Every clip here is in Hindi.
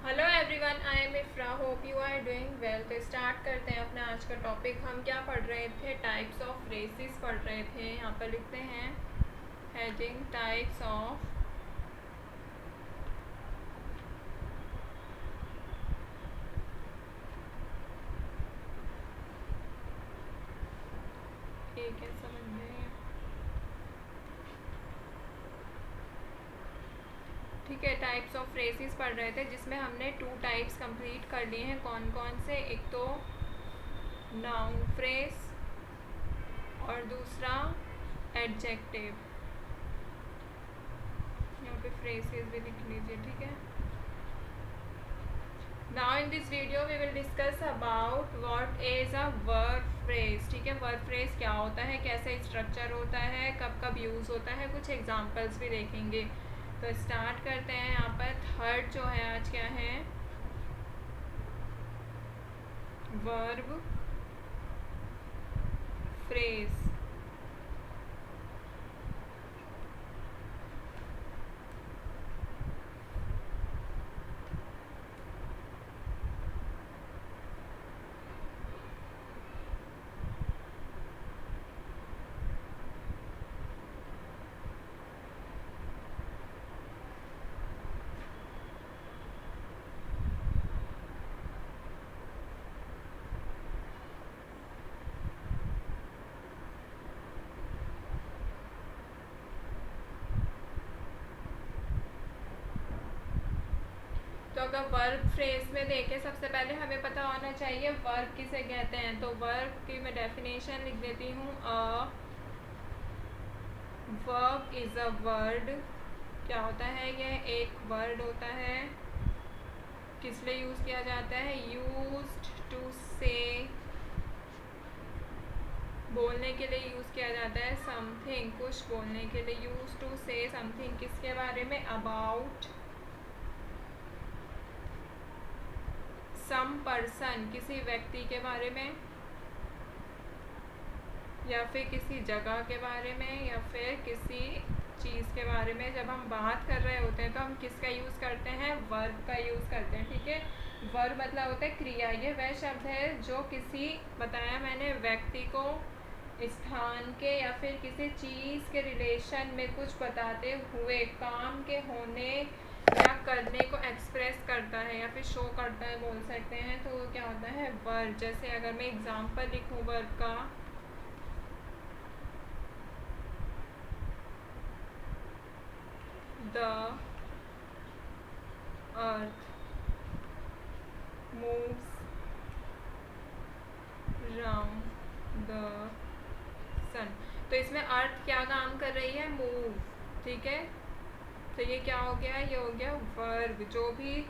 Hello everyone, I am Ifra. Hope you are doing well. तो स्टार्ट करते हैं अपना आज का टॉपिक। हम क्या पढ़ रहे थे? टाइप्स ऑफ फ्रेजेस पढ़ रहे थे। यहाँ पर लिखते हैं हेडिंग टाइप्स ऑफ एक है, समझ में? ठीक है, टाइप्स ऑफ फ्रेजेस पढ़ रहे थे जिसमें हमने 2 टाइप्स कंप्लीट कर लिए हैं। कौन कौन से? एक तो नाउन फ्रेज और दूसरा एडजेक्टिव। यहाँ पे फ्रेजेस भी लिख लीजिए, ठीक है। Now in this video we will discuss about what is a verb phrase। ठीक है, verb phrase क्या होता है, कैसे स्ट्रक्चर होता है, कब कब यूज़ होता है, कुछ एग्जांपल्स भी देखेंगे। तो स्टार्ट करते हैं। यहाँ पर थर्ड जो है आज क्या है? verb phrase। तो अगर वर्ब फ्रेज में देखें, सबसे पहले हमें पता होना चाहिए वर्ब किसे कहते हैं। तो वर्ब की मैं डेफिनेशन लिख देती हूँ। A verb is a word. क्या होता है? यह एक वर्ड होता है। किस लिए यूज़ किया जाता है? यूज्ड टू से, बोलने के लिए यूज़ किया जाता है। समथिंग, कुछ बोलने के लिए। यूज टू से समथिंग, किसके बारे में? अबाउट सम पर्सन, किसी व्यक्ति के बारे में, या फिर किसी जगह के बारे में, या फिर किसी चीज़ के बारे में। जब हम बात कर रहे होते हैं तो हम किसका यूज़ करते हैं? वर्ब का यूज़ करते हैं, ठीक है। वर्ब मतलब होता है क्रिया। ये वह शब्द है जो किसी, बताया मैंने, व्यक्ति को स्थान के या फिर किसी चीज़ के रिलेशन में कुछ बताते हुए काम के होने या करने को एक्सप्रेस करता है या फिर शो करता है, बोल सकते हैं। तो वो क्या होता है? वर्ब। जैसे अगर मैं एग्जांपल लिखूँ वर्ब का, the earth moves round the sun। तो इसमें अर्थ क्या काम कर रही है? मूव, ठीक है। तो ये क्या हो गया? ये हो गया वर्ब। जो भी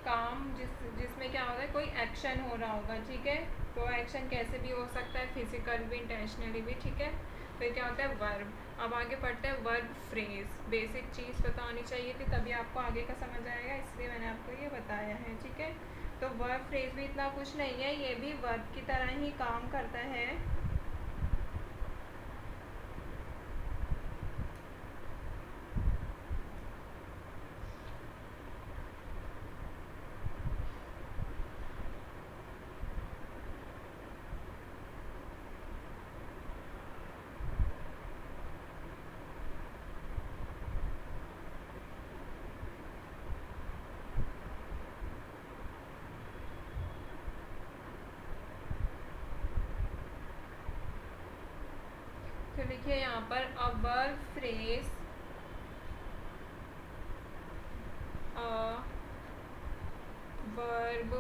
काम जिसमें क्या होगा? कोई एक्शन हो रहा होगा, ठीक है। वो एक्शन कैसे भी हो सकता है, फिजिकल भी, इंटेंशनली भी, ठीक है। तो ये क्या होता है? वर्ब। अब आगे पढ़ते हैं वर्ब फ्रेज। बेसिक चीज़ पता होनी चाहिए थी, तभी आपको आगे का समझ आएगा, इसलिए मैंने आपको ये बताया है, ठीक है। तो वर्ब फ्रेज भी इतना कुछ नहीं है, ये भी वर्ब की तरह ही काम करता है। तो लिखिए यहाँ पर a verb phrase, a verb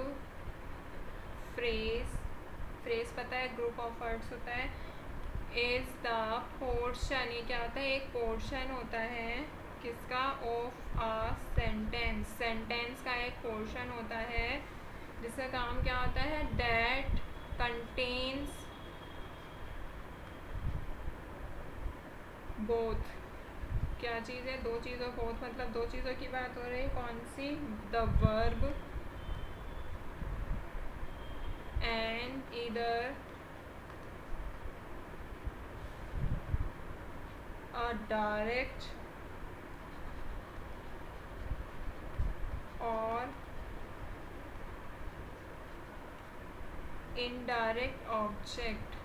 phrase, phrase पता है ग्रुप ऑफ वर्ड्स होता है। इज द पोर्शन, ये क्या होता है? एक पोर्शन होता है। किसका? Of a sentence. सेंटेंस का एक पोर्शन होता है जिसका काम क्या होता है? That contains both. क्या चीज़ है? दो चीज़ों, बोथ मतलब दो चीज़ों की बात हो रही है। कौन सी? The verb and either a direct or indirect object.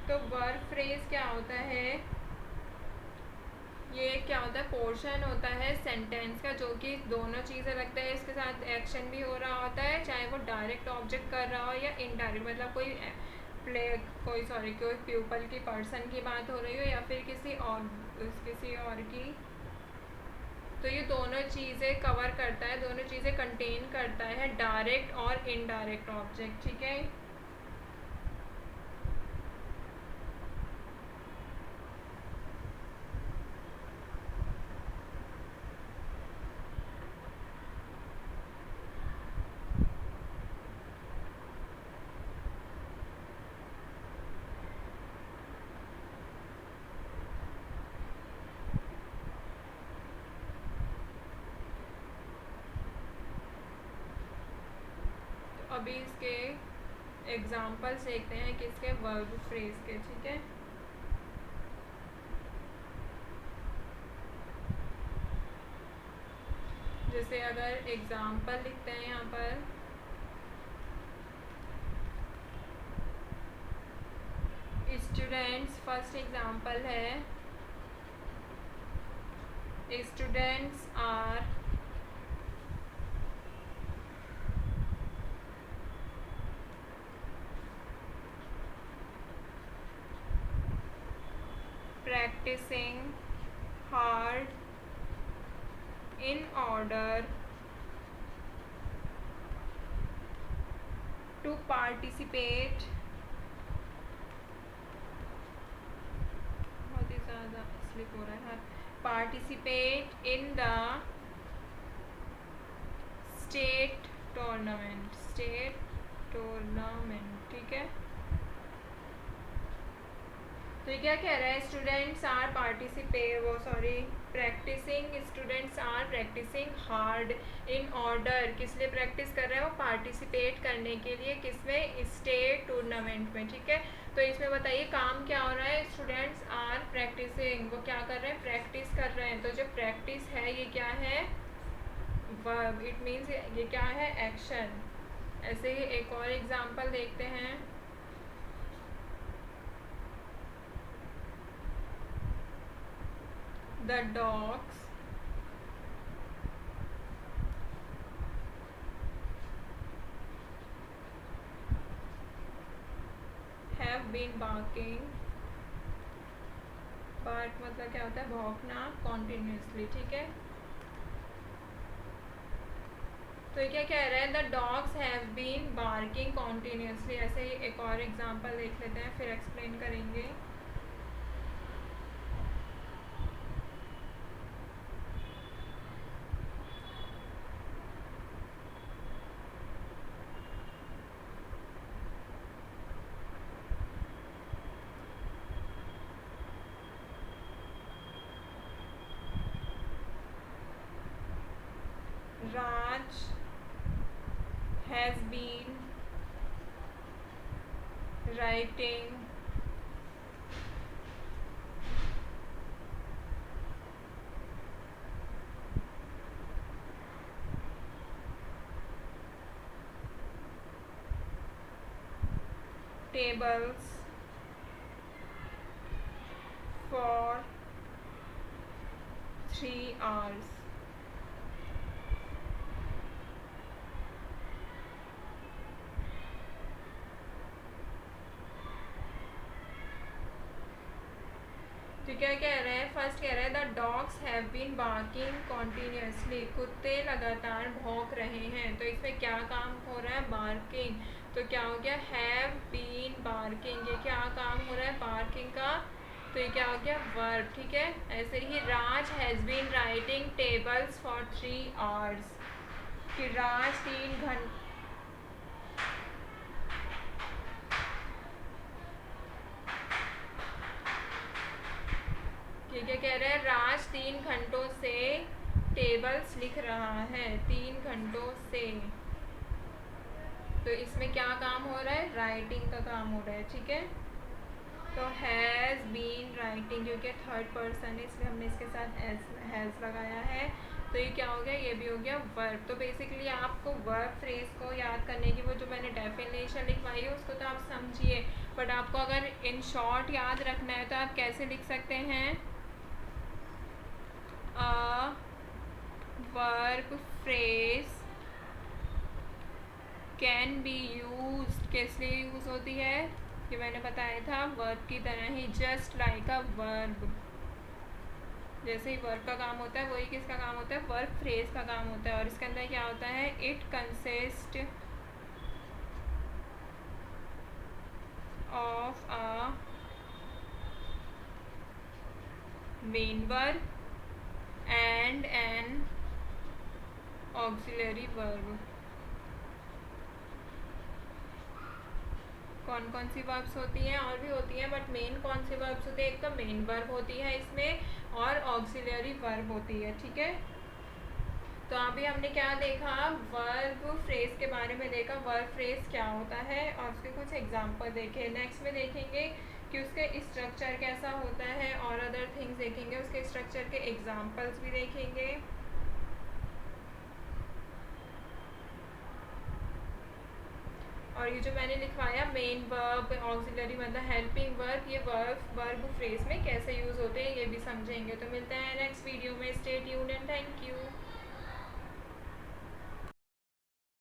तो वर्ब फ्रेज क्या होता है, ये क्या होता है, पोर्शन होता है सेंटेंस का जो कि दोनों चीज़ें लगता है, इसके साथ एक्शन भी हो रहा होता है, चाहे वो डायरेक्ट ऑब्जेक्ट कर रहा हो या इनडायरेक्ट, मतलब कोई पीपल की, पर्सन की बात हो रही हो या फिर किसी और की। तो ये दोनों चीज़ें कवर करता है, दोनों चीज़ें कंटेन करता है, डायरेक्ट और इनडायरेक्ट ऑब्जेक्ट, ठीक है। अभी इसके एग्जाम्पल्स देखते हैं किसके, वर्ब फ्रेज के, ठीक है। जैसे अगर एग्जाम्पल लिखते हैं यहाँ पर, स्टूडेंट्स, फर्स्ट एग्जाम्पल है students are practicing hard in order to participate, बहुत ही ज़्यादा स्लिप हो रहा है, participate in the state tournament, ठीक है। तो ये क्या कह रहा है, students are students are practising hard in order, किस लिए प्रैक्टिस कर रहे हैं, वो पार्टिसिपेट करने के लिए, किसमें, स्टेट टूर्नामेंट में, ठीक है। तो इसमें बताइए काम क्या हो रहा है, स्टूडेंट्स आर प्रैक्टिसिंग, वो क्या कर रहे हैं, प्रैक्टिस कर रहे हैं। तो जो प्रैक्टिस है ये क्या है, वर्ब, इट मीन्स ये क्या है, एक्शन। ऐसे ही एक और एग्जांपल देखते हैं, the dogs have been barking, bark मतलब क्या होता है, भौंकना, कॉन्टिन्यूसली, ठीक है। तो ये क्या कह रहा है, the dogs have been barking continuously. ऐसे ही एक और एग्जांपल देख लेते हैं, फिर एक्सप्लेन करेंगे। Raj has been writing tables for 3 hours. तो क्या कह रहे हैं, फर्स्ट कह रहे हैं the dogs have been barking continuously, कुत्ते लगातार भौंक रहे हैं। तो इसमें क्या काम हो रहा है, बार्किंग। तो क्या हो गया, हैव बीन बार्किंग, ये क्या काम हो रहा है, बार्किंग का। तो ये क्या हो गया, वर्ब, ठीक है। ऐसे ही Raj has been writing tables for 3 hours, कि राज 3 घंटे, क्या कह रहे हैं, राज 3 घंटों से टेबल्स लिख रहा है, 3 घंटों से। तो इसमें क्या काम हो रहा है, राइटिंग का काम हो रहा है, ठीक है। तो हैज़ बीन राइटिंग, क्योंकि थर्ड पर्सन है इसलिए हमने इसके साथ हैज़ लगाया है। तो ये क्या हो गया, ये भी हो गया वर्ब। तो बेसिकली आपको वर्ब फ्रेज को याद करने की वो जो मैंने डेफिनेशन लिखवाई है उसको तो आप समझिए, बट आपको अगर इन शॉर्ट याद रखना है तो आप कैसे लिख सकते हैं, a verb phrase can be use, किस लिए यूज होती है, ये मैंने बताया था वर्ब की तरह ही, जस्ट लाइक अ वर्ब। जैसे ही वर्ब का काम होता है वही किसका काम होता है, वर्ब फ्रेज का काम होता है। और इसके अंदर क्या होता है, it consist of a main verb and N auxiliary verb. कौन कौन सी वर्ब्स होती हैं, और भी होती हैं बट मेन कौन सी वर्ब्स होती है, एक तो मेन वर्ब होती है इसमें और ऑक्सिलरी वर्ब होती है, ठीक है। तो अभी हमने क्या देखा, वर्ब फ्रेज के बारे में देखा, वर्ब फ्रेज क्या होता है और उसके कुछ एग्जांपल देखे। नेक्स्ट में देखेंगे कि उसके स्ट्रक्चर कैसा होता है और अदर थिंग्स देखेंगे, उसके स्ट्रक्चर के एग्जांपल्स भी देखेंगे। और ये जो मैंने लिखवाया मेन वर्ब, ऑक्सिलरी मतलब हेल्पिंग वर्ब, ये वर्ब फ्रेज में कैसे यूज़ होते हैं ये भी समझेंगे। तो मिलते हैं नेक्स्ट वीडियो में, stay tuned and thank you.